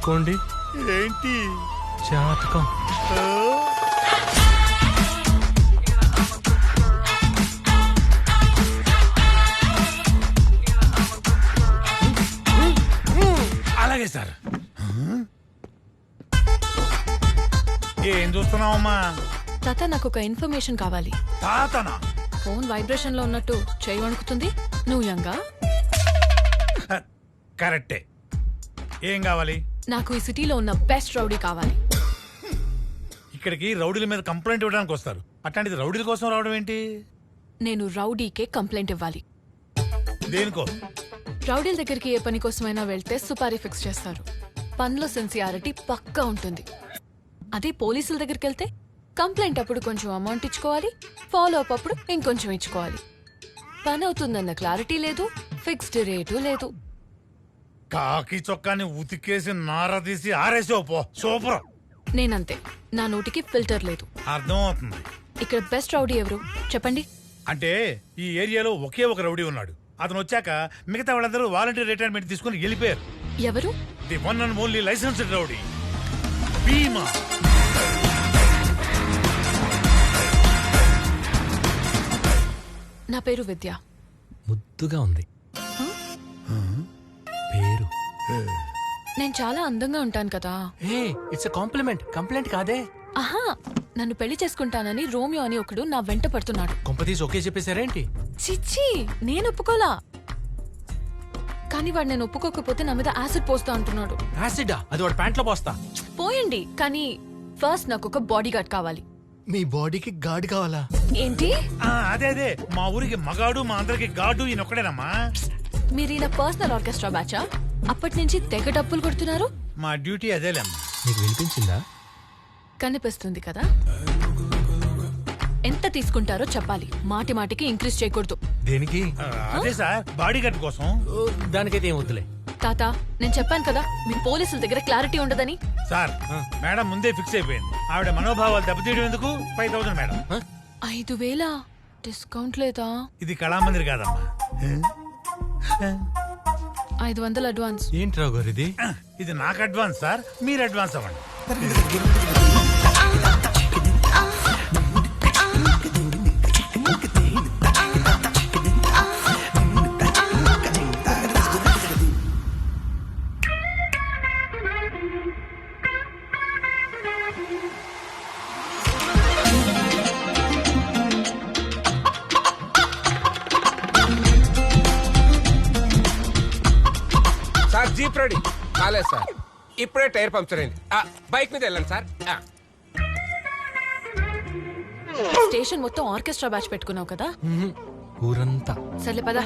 చూసుకోండి. ఏంటి జాతకం. అలాగే సార్. ఏం చూస్తున్నావమ్మా? తాత నాకు ఒక ఇన్ఫర్మేషన్ కావాలి. తాతనా? ఫోన్ వైబ్రేషన్ లో ఉన్నట్టు చేయి వణుకుతుంది. నువ్వు యంగా? కరెక్టే. ఏం కావాలి? నాకు ఈ సిటీలో ఉన్న బెస్ట్ రౌడీ కావాలి. ఇక్కడికి రౌడీల మీద కంప్లైంట్ ఇవ్వడానికి వస్తారు, అట్లాంటిది రౌడీల కోసం రావడం ఏంటి? నేను రౌడీకే కంప్లైంట్ ఇవ్వాలి. దేనికో? రౌడీల దగ్గరికి ఏ పని కోసమైనా వెళ్తే సుపారీ ఫిక్స్ చేస్తారు. పనిలో సిన్సియారిటీ పక్కా ఉంటుంది. అదే పోలీసుల దగ్గరికి వెళ్తే కంప్లైంట్ అప్పుడు కొంచెం అమౌంట్ ఇచ్చుకోవాలి, ఫాలో అప్ అప్పుడు ఇంకొంచెం ఇచ్చుకోవాలి. పని అవుతుందన్న క్లారిటీ లేదు, ఫిక్స్డ్ రేటు లేదు. కాకి చొక్కాని ఉతికేసి నార తీసి ఆరేసావు పో. సూపర్. నేనంతే, నా నోటికి ఫిల్టర్ లేదు. అర్థం అవుతుంది. ఇక్కడ బెస్ట్ రౌడీ ఎవరు చెప్పండి? అంటే ఈ ఏరియాలో ఒకే ఒక రౌడీ ఉన్నాడు. అతను వచ్చాక మిగతా వాళ్ళందరూ వాలంటీర్ రిటైర్మెంట్ తీసుకుని వెళ్ళిపోయారు. ఎవరు? The one and only licensed rowdy Bheema. నా పేరు విద్య. ముద్దుగా ఉంది పేరు. నేను చాలా అందంగా ఉంటాను కదా. ఏ ఇట్స్ కాంప్లిమెంట్, కంప్లైంట్ కాదే. ఆహా, నన్ను పెళ్లి చేసుకుంటానని రోమియో అని ఒకడు నా వెంట పడుతున్నాడు. కొంపతీసి ఓకే చెప్పేశారేంటి? చిచ్చి, నేను ఒప్పుకోలా. కానీ వాడు నేను ఒప్పుకోకపోతే నా మీద యాసిడ్ పోస్తా అంటున్నాడు. యాసిడా? అది వాడు ప్యాంట్లో పోస్తా. పోయండి, కానీ ఫస్ట్ నాకు ఒక బాడీ గార్డ్ కావాలి. మీ బాడీకి గార్డ్ కావాలా? ఏంటి? అదే అదే, మా ఊరికి మగాడు, మా అందరికి గాడు ఈయనొక్కడేనమ్మా. మీరు ఈయన పర్సనల్ ఆర్కెస్ట్రా బ్యాచా? అప్పటి నుంచి తెగ డప్పులు కొడుతున్నారు. మా డ్యూటీ అదేలేమ్మా. నీకు వినిపించిందా? కనిపిస్తుంది కదా. ఎంత తీసుకుంటారో చెప్పాలి, మాటి మాటికి ఇంక్రీజ్ చేయకూడదు. దేనికి? అదే సార్, బాడీ గార్డ్ కోసం. దానికైతే ఏం వద్దులే. తాత, నేను చెప్పాను కదా మీ పోలీసుల దగ్గర క్లారిటీ ఉండదని. సార్, మేడం ముందే ఫిక్స్ అయిపోయింది. ఆవిడ మనోభావాలు దెబ్బతీయడం ఎందుకు? 5000 మేడం. 5000 డిస్కౌంట్ లేదా? ఇది కళామందిర్ కాదమ్మా. 500 అడ్వాన్స్. ఏంటి రావు గారు ఇది? ఇది నాకు అడ్వాన్స్ సార్, మీరు అడ్వాన్స్ అవ్వండి. సార్ జీప్ రెడీ కాలేదు సార్, ఇప్పుడే టైర్ పంక్చర్ అయింది. బైక్ మీద వెళ్ళండి సార్. స్టేషన్ మొత్తం ఆర్కెస్ట్రా బ్యాచ్ పెట్టుకున్నావు కదా. ఊరంతా. సర్లే పదా.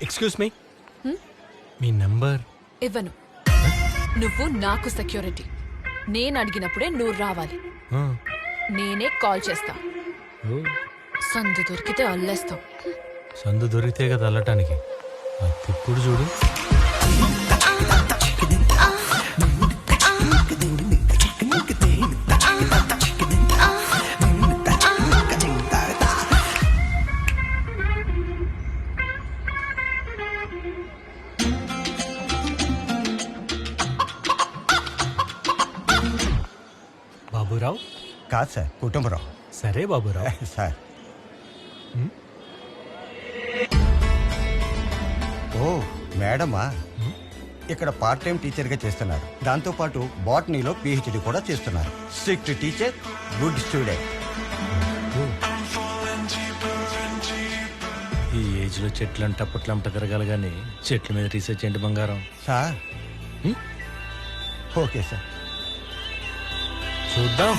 ఎక్స్క్యూజ్ మీ, మీ నంబర్ ఇవ్వను. నువ్వు నాకు సెక్యూరిటీ. నేను అడిగినప్పుడే నువ్వు రావాలి. నేనే కాల్ చేస్తా. సందు దొరికితే అల్లేస్తాం. సందు దొరికితే కదా అల్లటానికి. ఇప్పుడు చూడు. బాబురావు? కాదు సార్, కుటుంబరావు. సరే బాబురావు. సార్. ఓ మేడమా, ఇక్కడ పార్ట్ టైం టీచర్గా చేస్తున్నారు. దాంతోపాటు బాటనీలో పిహెచ్డి కూడా చేస్తున్నారు. Strict teacher, good student. ఈ ఏజ్ లో చెట్లు అంటే అప్పట్లంట తిరగాలి కానీ చెట్ల మీద రీసెర్చ్ ఏంటి బంగారం? సార్. ఓకే సార్, చూద్దాం.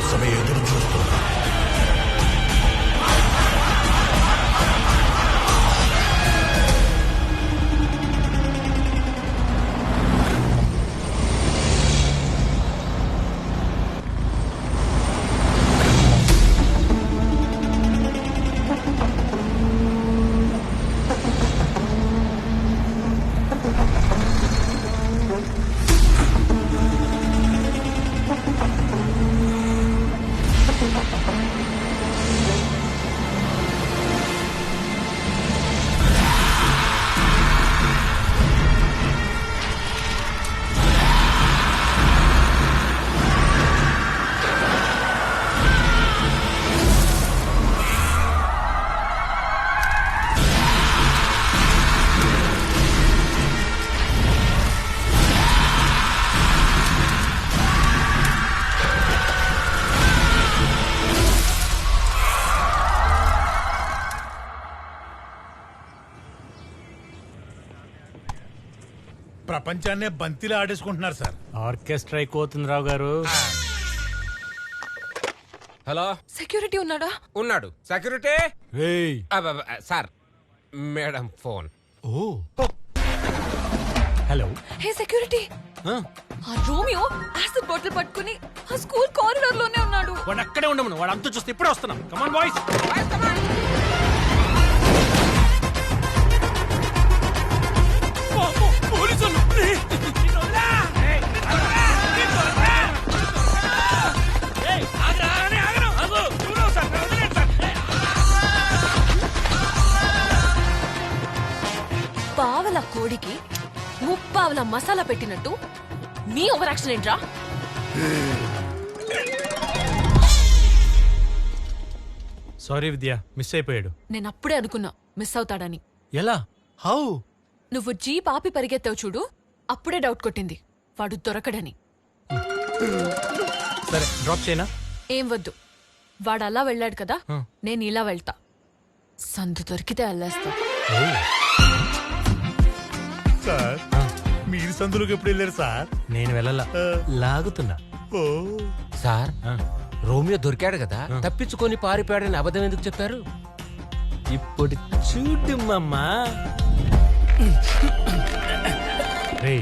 మీకోసమే ఎదురు చూస్తున్నా. ప్రపంచాన్నే బంతిలా ఆడేసుకుంటున్నారు సార్. ఆర్కెస్ట్రా అయిపోతుంది రావు గారు. హలో, సెక్యూరిటీ ఉన్నాడా? ఉన్నాడు సెక్యూరిటీ. ఏయ్. Sir, madam phone. ఓ హలో. హే సెక్యూరిటీ, ఆ, ఆ రోమియో యాసిడ్ బాటిల్ పట్టుకుని ఆ స్కూల్ కారిడార్ లోనే ఉన్నాడు. వాడు అక్కడే ఉండమను. వాడు అంతా చూస్తే ఇప్పుడే వస్తున్నాం. Come on boys. పావల కోడికి ముప్పావల మసాలా పెట్టినట్టు నీ ఓవర్ యాక్షన్ ఏంట్రా? సారీ విద్య, మిస్ అయిపోయాడు. నేను అప్పుడే అనుకున్నా మిస్ అవుతాడని. ఎలా? హౌ? నువ్వు జీప్ ఆపి పరిగెత్తావు చూడు, అప్పుడే డౌట్ కొట్టింది వాడు దొరకడని. సరే డ్రాప్ చేయనా? ఏం వద్దు, వాడు అలా వెళ్ళాడు కదా, ఆ. నేను ఇలా వెళ్తా. సందు దొరికితే అల్లేస్తా. ఓ. సార్, మీరు సందులోకి ఎప్పుడు వెళ్ళారు సార్? నేను వెళ్ళలా, లాగుతున్నా. ఓ సార్, ఆ. రోమియో దొరికాడు కదా, తప్పించుకొని పారిపోయాడని అబద్ధం ఎందుకు చెప్పారు? ఇప్పుడు చూడు మమ్మా. రే,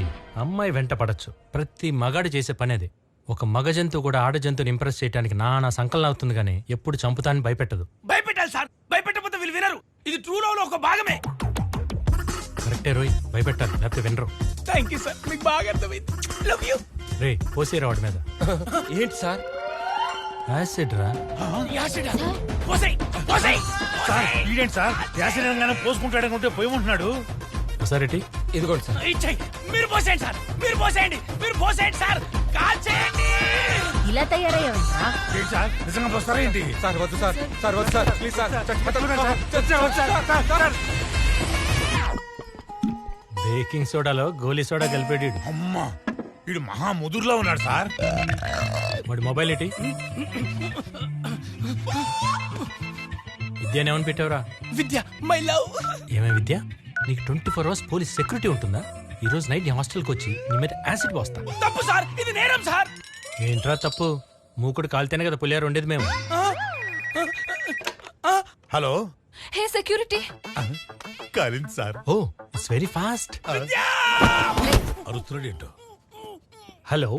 అమ్మాయి వెంట పడచ్చు, ప్రతి మగాడు చేసే పని అది. ఒక మగ జంతువు కూడా ఆడ జంతువుని ఇంప్రెస్ చేయడానికి నానా సంకలనం అవుతుంది కానీ ఎప్పుడు చంపుతాన్ని భయపెట్టదు. భయపెట్టాలి సార్, భయపెట్టకపోతే వీళ్ళు వినరు. ఇది ట్రూ లవ్ లో ఒక భాగమే. కరెక్టే రోయ్, భయపెట్టాలి లేకపోతే వినరు. థ్యాంక్ యూ సార్, మీకు బాగా అర్థమైంది. Love you. రే, పోసేరా వాడి మీద. ఏంటి సార్? యాసిడ్ రా. యాసిడ్ పోసేయ్, పోసేయ్. సార్, ఈడేంటి సార్ యాసిడ్ అనగానే పోసుకుంటాడనుకుంటే పోయమంటున్నాడు. ఒకసారి ఇదిగోండి సార్. ఇచ్చేయ్, మీరు పోసేయండి సార్, మీరు పోసేయండి, మీరు పోసేయండి సార్, కాల్చేయండి. ఇలా తయారయ్యావంటా? ఏంటి సార్, నిజంగా పోస్తారా ఏంటి? సార్ వద్దు సార్, సార్ వద్దు సార్, ప్లీజ్ సార్. బేకింగ్ సోడాలో గోలీ సోడా కలిపాడు. అమ్మా, వీడు మహా ముదురులో ఉన్నాడు సార్. వాడి మొబైల్ ఏంటి? విద్య ఏమని పెట్టావురా? విద్య, మై లవ్. ఏమే విద్య, నీకు 24 hours పోలీస్ సెక్యూరిటీ ఉంటుందా? ఈ రోజు నైట్ నీ హాస్టల్కి వచ్చి నీ మీద యాసిడ్ పోస్తా. తప్పు సార్, ఇది నేరం సార్. ఏంట్రా తప్పు? మూకుడు కాలితేనే కదా పులియారు ఉండేది మేము. హలో, హే సెక్యూరిటీ, కాలింది సార్. ఓ, ఇట్స్ వెరీ ఫాస్ట్. అరుస్తున్నాడు ఏంటో. హలో.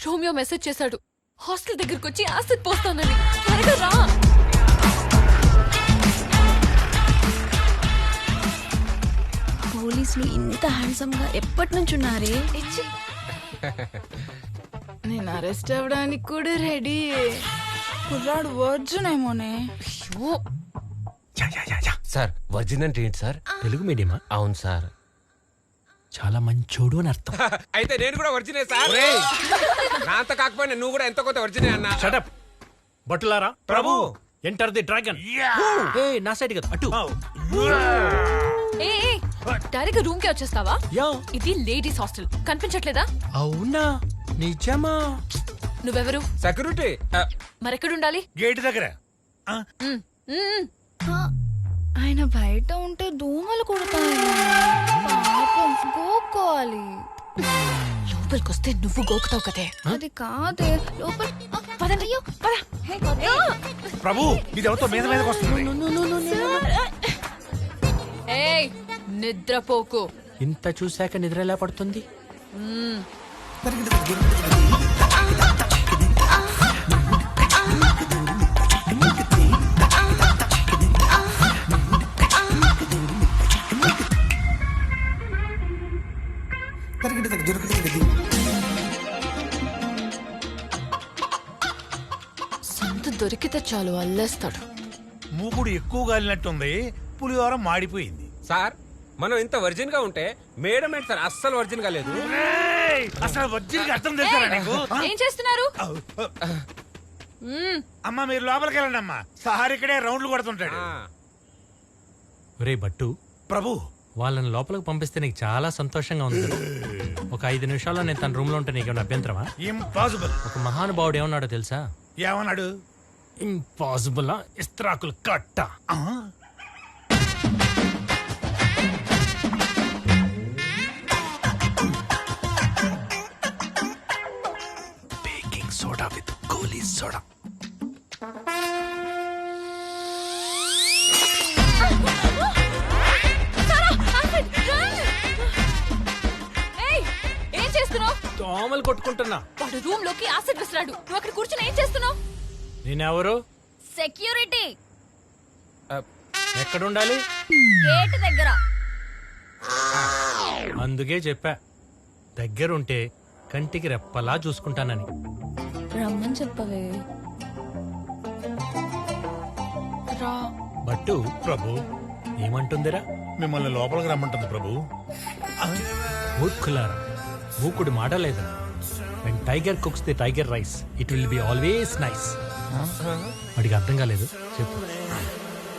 రోమియో మెసేజ్ చేశాడు, హాస్టల్ దగ్గరికి వచ్చి యాసిడ్ పోస్తానని. త్వరగా రా. పోలీసులు ఇంత హ్యాండ్సమ్ గా ఎప్పటి నుంచి ఉన్నారే? ఇచ్చి. నేను అరెస్ట్ అవ్వడానికి కూడా రెడీ. కుర్రాడు వర్జన్ ఏమోనే. అయ్యో, సార్, వర్జిన్ అంటే ఏంటి సార్? తెలుగు మీడియమా? అవును సార్. చాలా మంచోడు అని అర్థం. అయితే నేను కూడా వర్జినే సార్. నా అంత కాకపోయినా నువ్వు కూడా ఎంతో కొంత వర్జినే అన్నా. షటప్ బట్టులారా. Prabhu, enter the dragon. ఏ నా సైడ్ కదా, అటు. ఏ డైరెక్ట్ రూమ్ కి వచ్చేస్తావా? యా. ఇది లేడీస్ హాస్టల్, కనిపించట్లేదా? అవునా, నిజమా? నువ్వెవరు? సెక్యూరిటీ. మరెక్కడుండాలి? గేట్ దగ్గర. మ్, మ్. ఆయన బయట ఉంటే దోమలు కుడతాయి. పాపం గోక్కోవాలి. లోపలికొస్తే నువ్వు గోకుతావు కదే. అది కాదే లోపల. పదండి, పద. ప్రభు ఇది ఎవరితో మీద మీదకి వస్తుంది ఏయ్ నిద్రపోకు. ఇంత చూశాక నిద్ర ఎలా పడుతుంది? సందు దొరికితే చాలు అల్లేస్తాడు. మూకుడు ఎక్కువ గాలినట్టుంది, పులిహోర మాడిపోయింది. సార్ మనం ఇంత వర్జిన్ గా ఉంటే మేడం ఏంటి సార్ అస్సలు వర్జిన్ గా లేదు. ఏయ్, అసలు వజ్జీకి అర్థం చేశారా నీకు? ఏం చేస్తున్నారు? అమ్మా మీరు లోపలికి వెళ్ళండి అమ్మా, సార్ ఇక్కడే రౌండ్లు కొడుతుంటాడు. ఆ, ఒరే బట్టు, ప్రభు వాళ్ళని లోపలికి పంపిస్తే నీకు చాలా సంతోషంగా ఉంది కదా. ఒక 5 నిమిషాల్లో నేను తన రూమ్ లో ఉంటే నీకేమైనా అభ్యంతరమా? ఇంపాసిబుల్. ఒక మహానుభావుడు ఏమన్నాడో తెలుసా? ఏమన్నాడు? ఇంపాసిబుల్ ఇస్త్రాకులు కట్ట. ఆ? Baking soda with Goli soda. ఏయ్ ఏం చేస్తున్నావు? దోమలు కొట్టుకుంటున్నా. వాడు రూమ్ లోకి యాసిడ్ విసిరాడు. నువ్వు అక్కడ కూర్చొని ఏం చేస్తున్నావు? నేనెవరు? సెక్యూరిటీ ఎక్కడుండాలి? గేట్ దగ్గర. అందుకే చెప్పా, దగ్గరుంటే కంటికి రెప్పలా చూసుకుంటానని. రమ్మని చెప్పవే. రా. బట్టు ప్రభు ఏమంటుందిరా? మిమ్మల్ని లోపలికి రమ్మంటుంది ప్రభు. మూర్ఖులారా, మూకుడు మాటలేదా? When tiger cooks the tiger rice it will be always nice. వాడికి అర్థం కాలేదు చెప్పు.